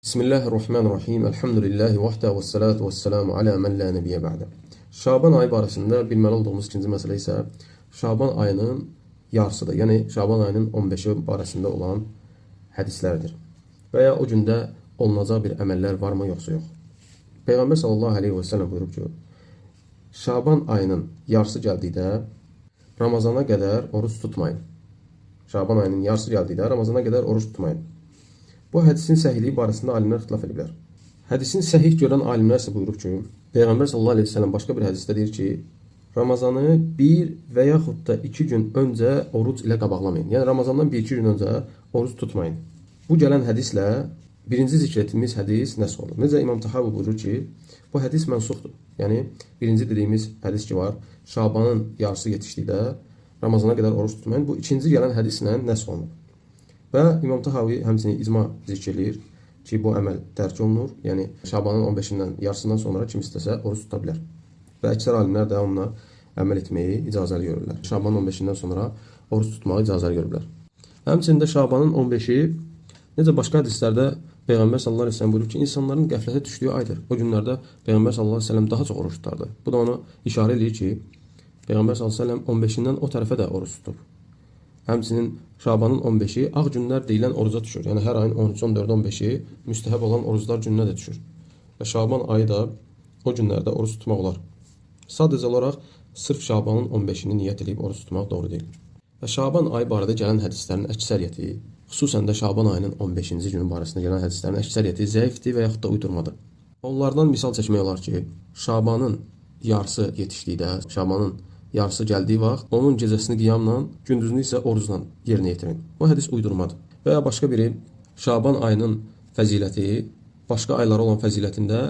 Bismillahirrahmanirrahim. Elhamdülillahi vahdə və salatu və selamu alə mən la nəbiyyə ba'də. Şaban ayı barəsində bilməli olduğumuz ikinci məsələ isə Şaban ayının yarısıdır. Yəni Şaban ayının 15-i barəsində olan hədislərdir. Və ya o gündə olunacaq bir əməllər varmı yoxsa yox. Peyğəmbər sallallahu aleyhi və səlləm buyurub ki, Şaban ayının yarısı gəldikdə Ramazana qədər oruç tutmayın. Şaban ayının yarısı gəldikdə Ramazana qədər oruç tutmayın. Bu hədisin səhihliyi barəsində alimlər ixtilaf ediblər. Hədisin səhih görən alimlər isə buyurub ki, Peyğəmbər sallallahu əleyhi və səlləm başqa bir hədisdə deyir ki, Ramazanı 1 və yaxud da 2 gün öncə oruc ilə qabaqlamayın. Yəni Ramazandan 1-2 gün öncə oruc tutmayın. Bu gələn hədislə birinci zikr etdiyimiz hədis nəsx olur. Necə İmam Tahavi buyurur ki, bu hədis mənsuxdur. Yəni birinci dediyimiz hədis ki var, Şabanın yarısı yetişdikdə Ramazana qədər oruc tutmayın. Bu ikinci gələn hədislə nəsx olunur. Və İmam Tahavi həmçinin icma zikr edir ki, bu əməl tərk olunur. Yəni Şabanın 15-dən yarısından sonra kim istəsə oruç tuta bilər. Və əksər alimlər də onunla əməl etməyi icazəli görürlər. Şabanın 15-dən sonra oruç tutmağı icazəli görürlər. Həmçinin də Şabanın 15-i necə başqa hədislərdə Peyğəmbər sallallahu əleyhi və səlləm buyurur ki, insanların qəflətə düşdüyü aydır. O günlərdə Peyğəmbər sallallahu əleyhi və səlləm daha çox oruç tutardı. Bu da onu işarə edir ki, Peyğəmbər sallallahu əleyhi və səlləm 15-dən o tərəfə də oruç tutub. Həmçinin Şabanın 15-i ağ günlər deyilən oruca düşür. Yəni hər ayın 13, 14, 15-i müstəhəb olan oruclar gününə də düşür. Və Şaban ayı da o günlərdə oruç tutmaq olar. Sadəcə olaraq sırf Şabanın 15-ini niyyət edib oruç tutmaq doğru deyil. Və Şaban ayı barədə gələn hədislərin əksəriyyəti, xüsusən də Şaban ayının 15-ci günü barəsində gələn hədislərin əksəriyyəti zəifdir və yaxud da uydurmadır. Onlardan misal çəkmək olar ki, Şabanın yarısı yetişdikdə, Şabanın yarısı gəldiyi vaxt onun gecəsini qiyamla, gündüzünü isə orucla yerinə yetirin. Bu hədis uydurmadır. Və ya başqa biri Şaban ayının fəziləti başqa aylara olan fəzilətində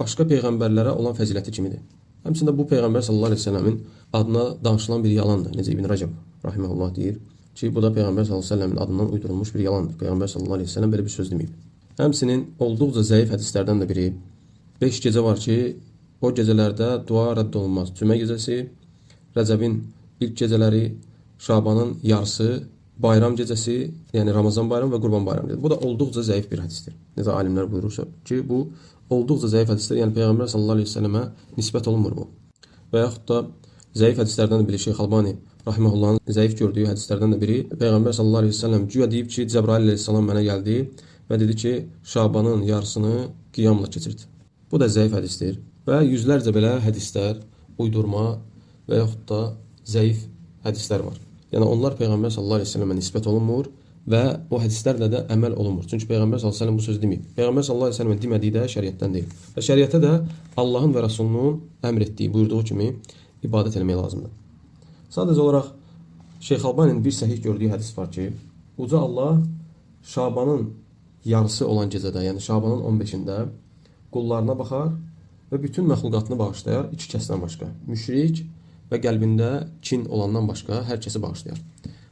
başqa peyğəmbərlərə olan fəziləti kimidir. Həmçində bu Peyğəmbər sallallahu əleyhi və səlləmin adına danışılan bir yalandır. Necə İbn Rəcəb rahimehullah deyir ki, bu da Peyğəmbər sallallahu əleyhi və səlləmin adından uydurulmuş bir yalandır. Peyğəmbər sallallahu əleyhi və səlləm belə bir söz deməyib. Həmçinin olduqca zəif hədislərdən də biri 5 gecə var ki, o gecələrdə dua rədd olunmaz. Cümə gecəsi, Rəcəbin ilk gecələri, Şabanın yarısı, bayram gecəsi, yəni Ramazan bayramı və Qurban bayramı. Bu da olduqca zəif bir hədisdir. Necə alimlər buyurursa ki, bu olduqca zəif hədisdir. Yəni Peyğəmbər sallallahu əleyhi və səlləmə nisbət olunmur bu. Və yaxud da zəif hədislərdən də biri Şeyx Albani rahimehullahın zəif gördüyü hədislərdən də biri Peyğəmbər sallallahu əleyhi və səlləm güya deyib ki, Cəbrail əleyhissalam mənə gəldi və dedi ki, Şabanın yarısını qiyamla keçirdi. Bu da zəif hədisdir. Və yüzlərcə belə hədislər, uydurma və yaxud da zəif hədislər var. Yəni onlar Peyğəmbər sallallahu əleyhi və səlləmə nisbət olunmur və o hədislərlə də əməl olunmur. Çünki Peyğəmbər sallallahu əleyhi və səlləm bu sözü deməyib. Peyğəmbər sallallahu əleyhi və səlləmin demədiyi də şəriətdən deyil. Və şəriətdə də Allahın və Rəsulunun əmr etdiyi, buyurduğu kimi ibadət etmək lazımdır. Sadəcə olaraq Şeyx Albaninin bir səhih gördüyü hədis var ki, uca Allah Şabanın yarısı olan gecədə, yəni Şabanın 15-də qullarına baxar və bütün məxluqatını bağışlayar iki kəsdən başqa. Müşrik və qəlbində kin olandan başqa hər kəsi bağışlayar.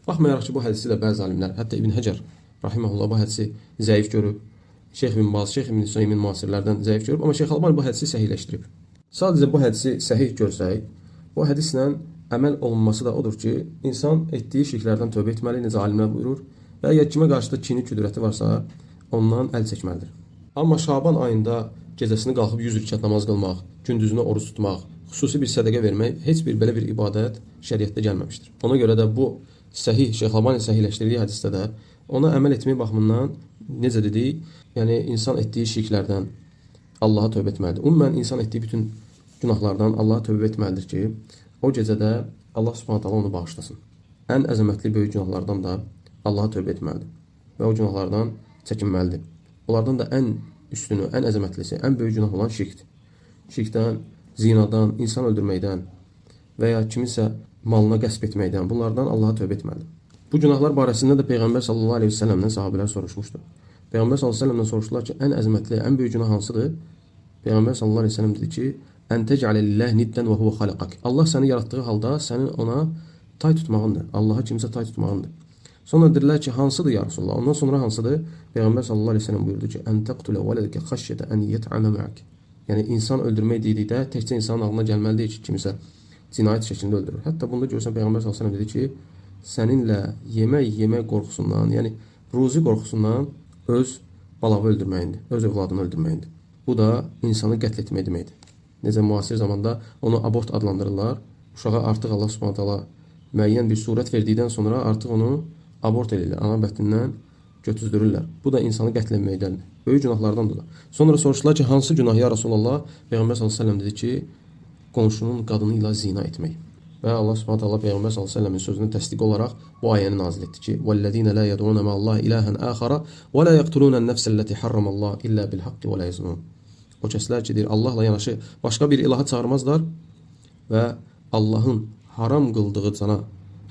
Baxmayaraq ki, bu hədisi də bəzi alimlər, hətta İbn Həcər rahimehullah bu hədisi zəif görüb, Şeyx İbn Baz, Şeyx İbn Hüseymin müasirlərdən zəif görüb, amma Şeyx Albani bu hədisi səhihləşdirib. Sadəcə bu hədisi səhih görsək, bu hədislə əməl olunması da odur ki, insan etdiyi şirklərdən tövbə etməli, necə alimlər buyurur, və ya kimə qarşı da kini küdrəti varsa, ondan əl çəkməlidir. Amma Şaban ayında gecəsini qalxıb 100 rükət namaz qılmaq, gündüzünə oruç tutmaq, xüsusi bir sədəqə vermək, heç bir belə bir ibadət şəriətdə gəlməmişdir. Ona görə də bu səhih, Şeyx Albani səhihləşdirdiyi hədisdə də ona əməl etmək baxımından necə dedik, yəni insan etdiyi şirklərdən Allaha tövbə etməlidir. Ümumən insan etdiyi bütün günahlardan Allaha tövbə etməlidir ki, o gecədə Allah Subhanahu taala onu bağışlasın. Ən əzəmətli böyük günahlardan da Allaha tövbə etməlidir və o günahlardan çəkinməlidir. Onlardan da ən üstünü, ən əzəmətlisi, ən böyük günah olan şirkdir. Şirkdən, zinadan, insan öldürməkdən və ya kimisə malına qəsb etməkdən, bunlardan Allaha tövbə etməlidir. Bu günahlar barəsində də Peyğəmbər sallallahu əleyhi və səlləmdən sahabelər soruşmuşdu. Peyğəmbər sallallahu əleyhi və səlləmdən soruşdular ki, ən əzəmətli, ən böyük günah hansıdır? Peyğəmbər sallallahu əleyhi və səlləm dedi ki, "Ən tec'ale lillahi niddən və huve xalaqak." Allah səni yaratdığı halda sənin ona tay tutmağındır. Allaha kimsə tay tutmağındır. Sonra dedilər ki, hansıdır ya Rasulullah? Ondan sonra hansıdır? Peyğəmbər sallallahu əleyhi və səlləm buyurdu ki, "Ən taqtula waladaka xəşyətə an yet'ama ma'ak." Yəni insan öldürmək dedikdə təkcə insanın ağlına gəlməli deyil ki, kimsə cinayət şəklində öldürür. Hətta bunda görürsən Peyğəmbər sallallahu əleyhi və səlləm dedi ki, səninlə yemək qorxusundan, yəni ruzi qorxusundan öz balağı öldürməyindir, öz övladını öldürməyindir. Bu da insanı qətl etmək deməkdir. Necə müasir zamanda onu abort adlandırırlar. Uşağa artıq Allah Subhanahu taala müəyyən bir surət verdikdən sonra artıq onu abort edirlər, ana bətnindən götüzdürürlər. Bu da insanı qətl etməkdəndir. Böyük günahlardandır da. Sonra soruşdular ki, hansı günah ya Rasulullah? Peyğəmbər sallallahu əleyhi və səlləm dedi ki, qonşunun qadını ilə zina etmək. Və Allah Subhanahu taala Peyğəmbər sallallahu əleyhi və səlləmin sözünü təsdiq olaraq bu ayəni nazil etdi ki: "Vellezina la yed'una ma'allahi ilahan axara və la yaqtuluna an-nafsallati harramallahu illa bil haqqi və la yaznun." O kəslər ki, deyir, Allahla yanaşı başqa bir ilaha çağırmazlar və Allahın haram qıldığı cana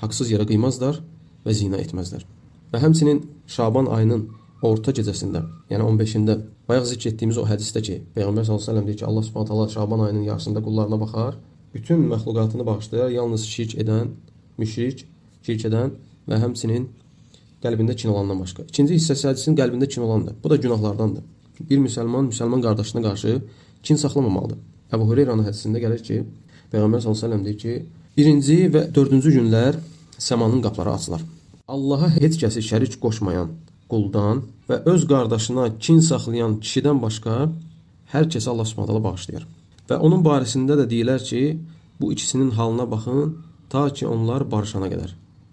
haqsız yerə qıymazlar və zina etməzlər. Və həmçinin Şaban ayının orta gecəsində, yəni 15-də bayaq zikr etdiyimiz o hədisdə ki, Peyğəmbər sallallahu əleyhi və səlləm deyir ki, Allah Subhanahu taala Şaban ayının yarısında qullarına baxar, bütün məxluqatını bağışlayar, yalnız şirk edən, müşrik, şirk edən və həmçinin qəlbində kin olandan başqa. İkinci hissəsi hədisin qəlbində kin olandır. Bu da günahlardandır. Bir müsəlman qardaşına qarşı kin saxlamamalıdır. Əbu Hüreyrənin hədisində gəlir ki, Peyğəmbər sallallahu əleyhi və səlləm deyir ki, birinci və dördüncü günlər səmanın qapıları açılar. Allaha heç kəsi şərik qoşmayan quldan və öz qardaşına kin saxlayan kişidən başqa hər kəsi Allah Subhanahu taala bağışlayır. Və onun barəsində də deyirlər ki, bu ikisinin halına baxın ta ki onlar barışana qədər.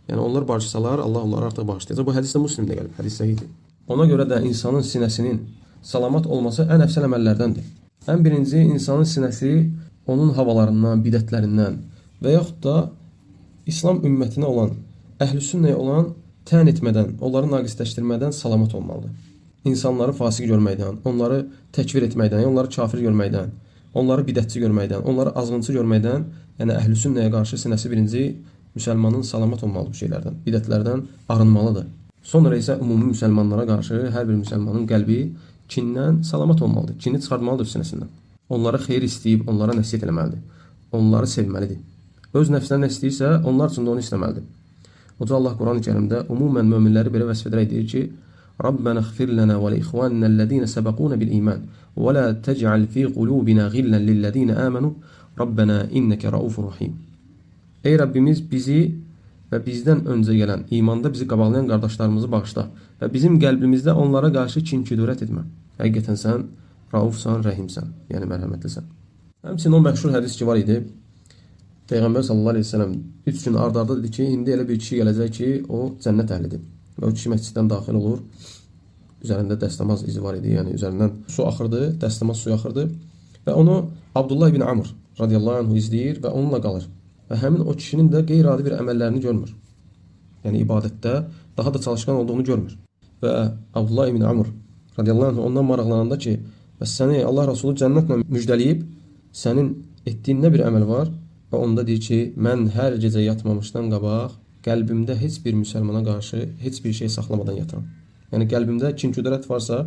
Yəni onlar barışsalar Allah onları artıq bağışlayacaq. Bu hədisdə Müslimdə gəlib, hədis səhihdir. Ona görə də insanın sinəsinin salamat olması ən əfsəl əməllərdəndir. Ən birinci insanın sinəsi onun havalarından, bidətlərindən və yaxud da İslam ümmətinə olan, əhlüsünnəyə olan tən etmədən, onları naqisləşdirmədən salamat olmalıdır. İnsanları fasiq görməkdən, onları təkfir etməkdən, onları kafir görməkdən, onları bidətçi görməkdən, onları azğınçı görməkdən, yəni əhlüsünnəyə qarşı sinəsi birinci müsəlmanın salamat olmalı bu şeylərdən, bidətlərdən arınmalıdır. Sonra isə ümumi müsəlmanlara qarşı hər bir müsəlmanın qəlbi kindən salamat olmalıdır. Kini çıxartmalıdır sinəsindən. Onlara xeyir istəyib, onlara nəsihət eləməlidir. Onları sevməlidir. Öz nəfsinə nə istəyirsə, onlar üçün də onu istəməlidir. Oca Allah Quran-ı Kərimdə ümumən möminləri belə vəsf edərək deyir ki, Rabbana ighfir lana və li ikhwanina sabaquna bil iman və la tec'al fi qulubina ghillan lillezina amanu Rabbana innaka raufur rahim. Ey Rəbbimiz bizi və bizdən öncə gələn imanda bizi qabaqlayan qardaşlarımızı bağışla və bizim qəlbimizdə onlara qarşı kin-küdurət etmə. Həqiqətən sən raufsan, rəhimsən, yəni mərhəmətlisən. Həmçinin o məşhur hədis ki var idi. Peyğəmbər sallallahu əleyhi və səlləm 3 gün ard-arda dedi ki, indi elə bir kişi gələcək ki, o cənnət əhlidir. Və o kişi məsciddən daxil olur. Üzərində dəstəmaz izi var idi, yəni üzərindən su axırdı, dəstəmaz suyu axırdı və onu Abdullah ibn Amr radiyallahu anhu izləyir və onunla qalır. Və həmin o kişinin də qeyri-adi bir əməllərini görmür. Yəni ibadətdə daha da çalışqan olduğunu görmür. Və Abdullah ibn Amr radiyallahu anhu ondan maraqlananda ki, bəs səni Allah Rasulü cənnətlə müjdəliyib, sənin etdiyin nə bir əməl var? Və onda deyir ki, mən hər gecə yatmamışdan qabaq qəlbimdə heç bir müsəlmana qarşı heç bir şey saxlamadan yatıram. Yəni qəlbimdə kin-küdurət varsa,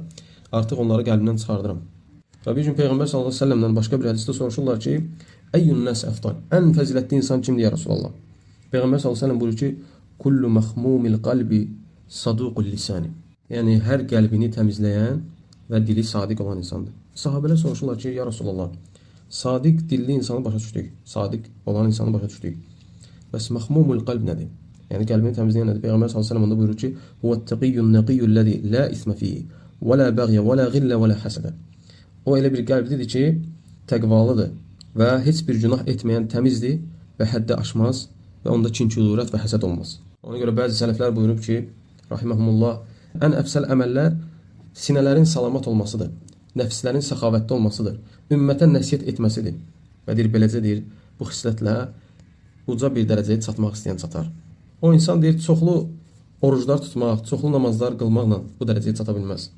artıq onları qəlbimdən çıxardıram. Və bir gün Peyğəmbər sallallahu əleyhi və səlləmdən başqa bir hədisdə soruşurlar ki, Əyyun nəs əfdal? Ən fəzilətli insan kimdir ya Rasulullah? Peyğəmbər sallallahu əleyhi və səlləm buyurur ki, Kullu məxmumil qalbi saduqul lisani. Yəni hər qəlbini təmizləyən və dili sadiq olan insandır. Sahabələr soruşurlar ki, ya Rasulullah, sadiq dilli insanı başa düşdük, sadiq olan insanı başa düşdük. Bəs məxmumul qalb nədir? Yəni qəlbini təmizləyən nədir? Peyğəmbər sallallahu əleyhi və səlləm onda buyurur ki, "Huvet-taqiyyun naqiyyullazi la isma fihi və la baghy və la ghilla və la hasada." O elə bir qəlbdir ki, təqvalıdır və heç bir günah etməyən təmizdir və həddi aşmaz və onda kin-küdurət və həsəd olmaz. Ona görə bəzi sələflər buyurub ki, rahimehumullah, ən əfsəl əməllər sinələrin salamat olmasıdır, nəfslərin səxavətli olmasıdır, ümmətə nəsihət etməsidir. Və deyir, beləcə deyir, bu xislətlə uca bir dərəcəyə çatmaq istəyən çatar. O insan deyir, çoxlu oruclar tutmaq, çoxlu namazlar qılmaqla bu dərəcəyə çata bilməz.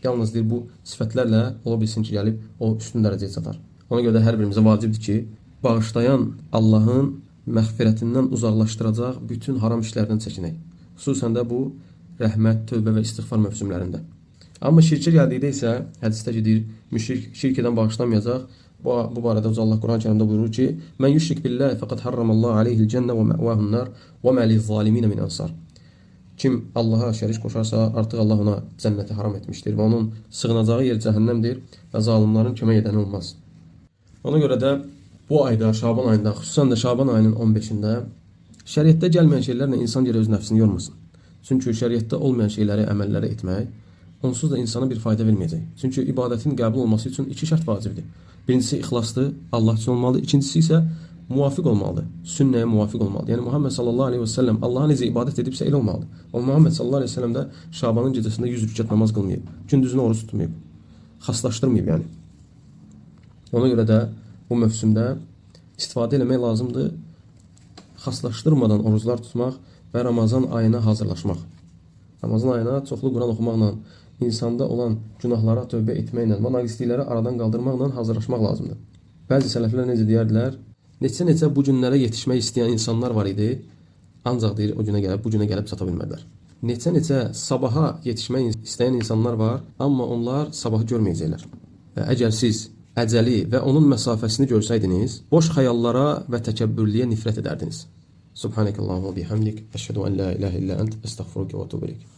Yalnız deyir, bu sifətlərlə ola bilsin ki, gəlib o üstün dərəcəyə çatar. Ona görə də hər birimizə vacibdir ki, bağışlayan Allahın məğfirətindən uzaqlaşdıracaq bütün haram işlərdən çəkinək. Xüsusən də bu rəhmət, tövbə və istiğfar mövsümlərində. Amma şirkə gəldikdə isə hədisdə deyir, müşrik şirk edən bağışlanmayacaq. Bu barədə Allah Quran-ı Kərimdə buyurur ki, "Mən yushrik billahi faqad harramallahu alayhi'l cenne və ma'vahun nar və ma liz-zalimin min ansar." Kim Allaha şərik qoşarsa, artıq Allah ona cənnəti haram etmişdir və onun sığınacağı yer cəhənnəmdir və zalimlərin kömək edəni olmaz. Ona görə də bu ayda, Şaban ayında, xüsusən də Şaban ayının 15-də şəriətdə gəlməyən şeylərlə insan gərək öz nəfsini yormasın. Çünki şəriətdə olmayan şeyləri, əməlləri etmək onsuz da insana bir fayda verməyəcək. Çünki ibadətin qəbul olması üçün iki şərt vacibdir. Birincisi ixlasdır, Allah üçün olmalıdır. İkincisi isə muvafiq olmalıdır, sünnəyə muvafiq olmalıdır. Yəni Muhammed sallallahu aleyhi ve sellem Allah'a necə ibadət edibsə elə olmalıdır. O Muhammed sallallahu aleyhi ve sellem də Şabanın gecəsində 100 rükət namaz qılmayıb, gündüzünü oruç tutmayıb, xaslaşdırmayıb yəni. Ona görə də bu mövsümdə istifadə eləmək lazımdır, xaslaşdırmadan oruclar tutmaq və Ramazan ayına hazırlaşmaq. Ramazan ayına çoxlu Quran oxumaqla, insanda olan günahlara tövbə etməklə, naqislikləri aradan qaldırmaqla hazırlaşmaq lazımdır. Bəzi sələflər necə deyərdilər? Neçə bu günlərə yetişmək istəyən insanlar var idi, ancaq deyir o günə bu günə gəlib çata bilmədilər. Neçə sabaha yetişmək istəyən insanlar var, amma onlar sabahı görməyəcəklər. Və əgər siz əcəli və onun məsafəsini görsəydiniz, boş xəyallara və təkəbbürlüyə nifrət edərdiniz. Subhanəkallahumma bihamdik, əşhədu an la ilahe illə ənt, əstəğfiruke və etûbu ileyk.